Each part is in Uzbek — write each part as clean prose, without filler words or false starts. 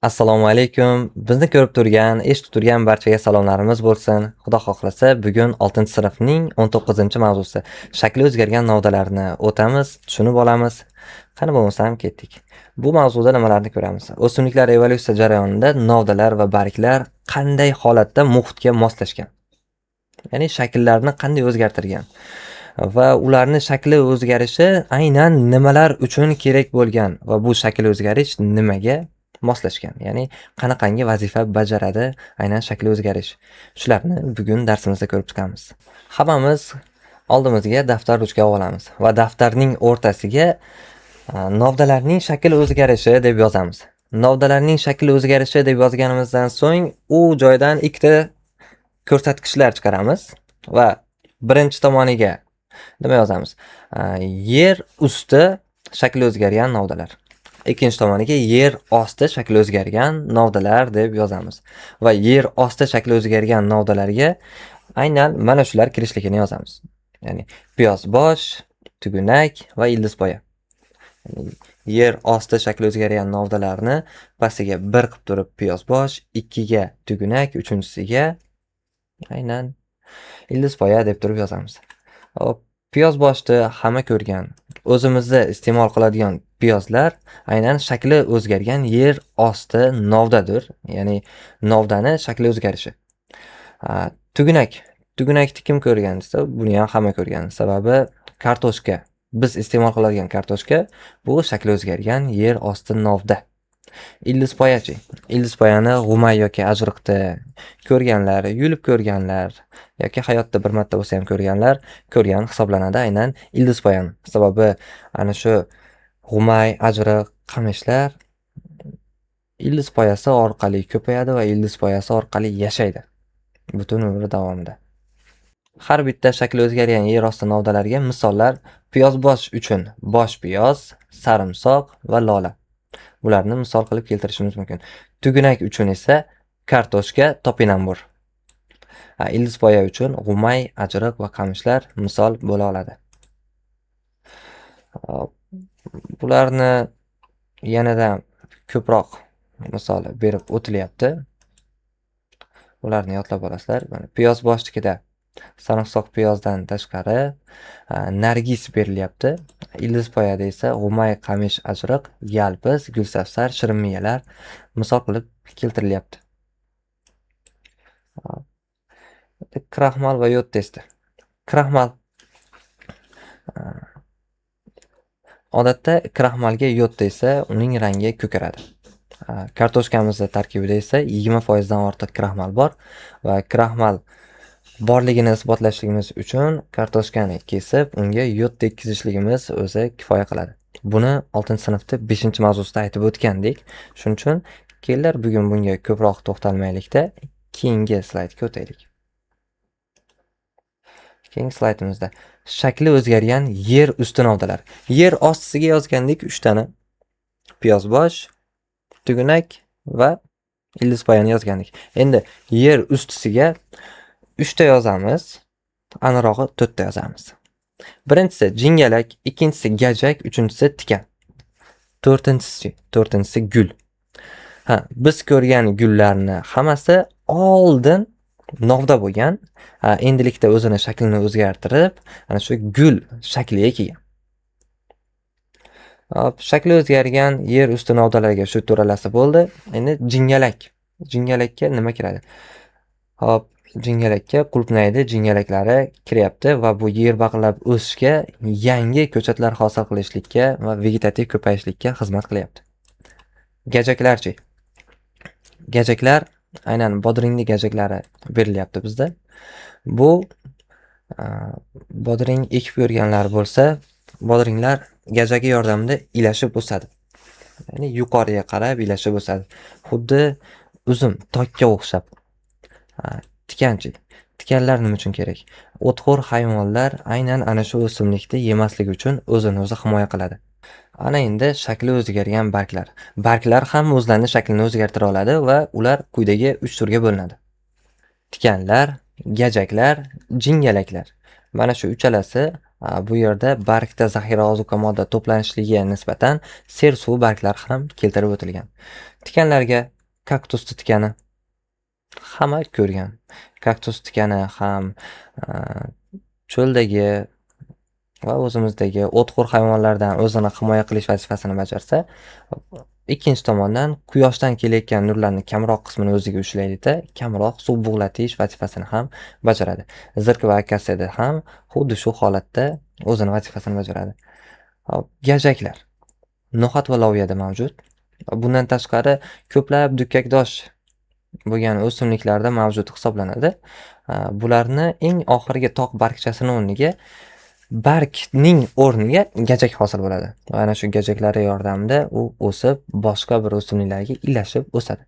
Assalomu alaykum. Bizni ko'rib turgan, eshitib turgan barchaga salomlarimiz bo'lsin. Xudo xohlasa, bugun 6-sinfning 19-mavzusi shakli o'zgargan novdalarni o'tamiz, tushunib olamiz. Qani bo'lmasam ketdik. Bu mavzuda nimalarni ko'ramiz? O'simliklar evolyutsiya jarayonida novdalar va barglar qanday holatda muhitga moslashgan? Ya'ni shakllarni qanday o'zgartirgan? Va ularni shakli o'zgarishi aynan nimalar uchun kerak bo'lgan va bu shakl o'zgarish nimaga moslashgan? Ya'ni qanaqangi vazifa bajaradi aynan shakli o'zgarish? Shularni bugun darsimizda ko'rib chiqamiz. Hammamiz oldimizga daftar ruchka olamiz va daftarning o'rtasiga novdalarning shakl o'zgarishi deb yozamiz. Novdalarning shakli o'zgarishi deb yozganimizdan so'ng u joydan ikkita ko'rsatkichlar chiqaramiz va birinchi tomoniga nima yozamiz? Yer usti shakli o'zgargan novdalar. Ikkinchi tomoniga yer osti shakli o'zgargan novdalar deb yozamiz. Va yer osti shakli o'zgargan novdalarga aynan mana shular kirishligini yozamiz. Ya'ni piyozbosh, tugunak va ildizpoya. Ya'ni yer osti shakli o'zgargan novdalarni pastiga 1 qilib turib piyozbosh, 2 ga tugunak, 3-siga aynan ildizpoya deb turib yozamiz. Hop, piyozboshni hamma ko'rgan. O'zimizda iste'mol qiladigan piyozlar aynan shakli o'zgargan yer osti novdadir. Ya'ni novdani shakli o'zgarishi. Tugunakni kim ko'rgan desa, buni ham hamma ko'rgan. Sababi kartoshka. Biz iste'mol qiladigan kartoshka bu shakli o'zgargan yer osti novda. Ildizpoyachi. Ildizpoyani g'umay yoki ajriqda ko'rganlar, yulib ko'rganlar yoki hayotda bir marta bo'lsa ham ko'rgan hisoblanadi aynan ildizpoyani. Sababi ana shu g'umay, ajriq, qamishlar ildizpoyasi orqali ko'payadi va ildizpoyasi orqali yashaydi butun umri davomida. Har bitta shakli o'zgargan yer osti novdalariga misollar piyozbosh uchun bosh piyoz, sarimsoq va lola. Bularni misol qilib keltirishimiz mumkin. Tugunak uchun esa kartoshka, topinambur. Ildizpoya uchun g'umay, ajriq va qamishlar misol bo'la oladi. Bularni yanada ko'proq misol berib o'tilyapti. Ularni yodlab olasizlar. Mana piyozboshnikida sarimsoq piyozdan tashqari nargis berilyapti. Ildizpoyada esa g'umay, qamish, ajriq, yalpiz, gulsafsar, shirin miyalar misol qilib keltirilyapti. Kraxmal va yod testi. Kraxmal odatda kraxmalga yod desa, uning rangi ko'karadi. Kartoshkamizning tarkibida esa 20% dan ortiq kraxmal bor va kraxmal borligini isbotlashligimiz uchun kartoshkani kesib, unga yod tekkizishligimiz o'zi kifoya qiladi. Buni 6-sinfda 5-mavzusida aytib o'tgandik. Shuning uchun kelinglar bugun bunga ko'proq to'xtalmaylikda, keyingi slaydga o'taylik. Keyingi slaydimizda shakli o'zgargan yer usti novdalar. Yer ostisiga yozgandik 3 tani. Piyozbosh, tugunak va ildizpoyani yozgandik. Endi yer ustisiga 3 ta yozamiz, aniqrog'i 4 ta yozamiz. Birinchisi jingalak, ikkinchisi gajak, uchinchisi tikan. To'rtinchisi gul. Biz ko'rgan gullarni hammasi oldin novda bo'lgan, endilikda o'zini shaklini o'zgartirib, ana shu gul shakliga kelgan. Shakli o'zgargan yer usti novdalarga shu to'ralasi bo'ldi. Endi jingalakka nima kiradi? Hop, jingalakka qulupnaydi jingalaklari kiryapti va bu yer baqilab o'sishga, yangi ko'chatlar hosil qilishlikka va vegetativ ko'payishlikka xizmat qilyapti. Gajaklarchi. Gajaklar aynan bodringning gajaklari berilyapti bizda. Bu bodring ekib ko'rganlar bo'lsa, bodringlar gajagi yordamida ilashib o'sadi. Ya'ni yuqoriga qarab ilashib o'sadi. Xuddi uzum, tokka o'xshab. Tikanlar nima uchun kerak? O'txo'r hayvonlar aynan ana shu o'simlikni yemasligi uchun o'zini o'zi himoya qiladi. Ana endi shakli o'zgargan barglar. Barglar ham o'zlarining shaklini o'zgartira oladi va ular quyidagi 3 turga bo'linadi. Tikanlar, gajaklar, jingalaklar. Mana shu uchalasi bu yerda bargda zaxira ozuqa modda to'planishiga nisbatan sersuv barglar ham keltirib o'tilgan. Tikanlarga kaktus tikani hamma ko'rgan. Kaktus tikani ham cho'ldagi va o'zimizdagi o'txo'r hayvonlardan o'zini himoya qilish vazifasini bajarsa, ikkinchi tomondan quyoshdan kelayotgan nurlarni kamroq qismini o'ziga ushlaydida, kamroq suv bug'latish vazifasini ham bajaradi. Zirk va akasiyada ham xuddi shu holatda o'zini vazifasini bajaradi. Gajaklar no'xat va loviyada mavjud. Bundan tashqari ko'plab dukkakdosh bo'lgan o'simliklarda mavjud hisoblanadi. Bularni eng oxirgi tog' bargchasini bargning o'rniga gajak hosil bo'ladi. Va ana shu gajaklari yordamida u o'sib, boshqa bir o'simliklarga ilashib o'sadi.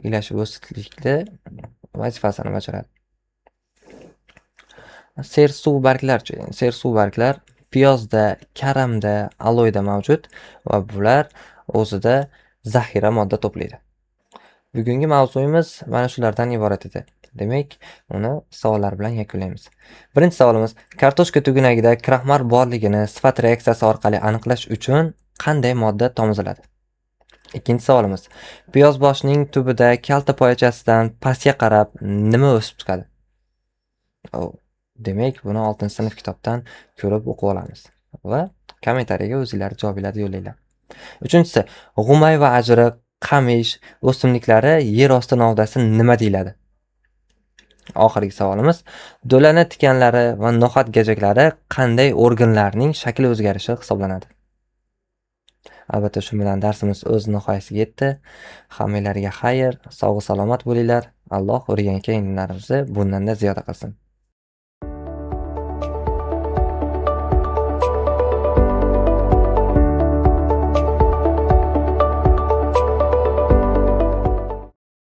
Ilashib o'sishlikda vazifasini bajaradi. Sersuv barglar piyozda, karamda, aloyda mavjud va bular o'zida zaxira modda to'playdi. Bugungi mavzuyimiz mana shulardan iborat edi. Demak, uni savollar bilan yakunlaymiz. Birinchi savolimiz: kartoshka tugunagida kraxmal borligini sifat reaksiyasi orqali aniqlash uchun qanday modda tomiziladi? Ikkinchi savolimiz: piyoz boshining tubida kalta poyachasidan pastga qarab nima o'sib chiqadi? Demak, buni 6-sinf kitobdan ko'rib o'qib olamiz va kommentariyaga o'zingizlar javoblarni yo'llanglar. Uchinchisi: g'umay va ajriq, qamish o'simliklari yer osti novdasi nima deyiladi? Oxirgi savolimiz: do'lana tikanlari va no'xat gajaklari qanday organlarning shakli o'zgarishi hisoblanadi? Albatta, shu bilan darsimiz o'z nihoyasiga yetdi. Hammanglarga xayr, sog' va salomat bo'linglar. Alloh o'rgangan ilmlarimizni bundan-da ziyoda qilsin.